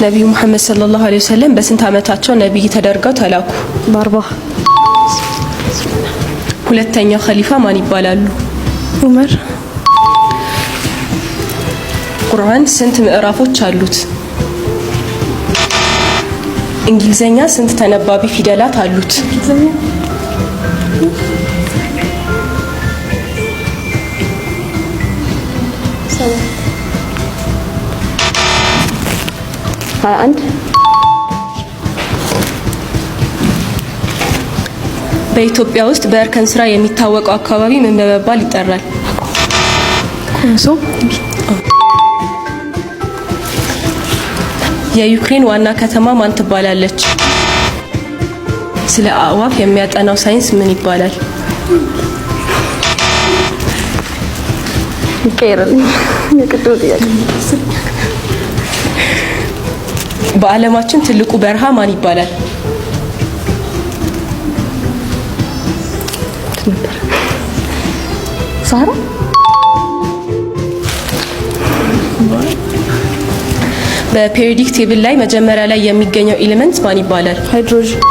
ነብዩ መሐመድ ሰለላሁ ዐለይሂ ወሰለም በስንት ዓመታቸው ነብይ ተደርገው ተላኩ? በ40 ሁለተኛው ኸሊፋ ማን ይባላሉ? ዑመር። ቁርአን ስንት ምዕራፎች አሉት? እንግሊዘኛ ስንት ተነባቢ ፊደላት አሉት? አንድ በኢትዮጵያ ውስጥ በእርከን ስራ የሚታወቀው አካባቢ ምን በመባል ይጠራል? ኮንሶ። የዩክሬን ዋና ከተማ ማን ትባላለች? ስለ አእዋፍ የሚያጠናው ሳይንስ ምን ይባላል? ይቀየራልኝ የቅድም ጥያቄ። በዓለማችን ትልቁ በረሃ ማን ይባላል? ሳራ። በፔሪዮዲክ ቴብል ላይ መጀመሪያ ላይ የሚገኘው ኤሌመንት ማን ይባላል? ሃይድሮጅን።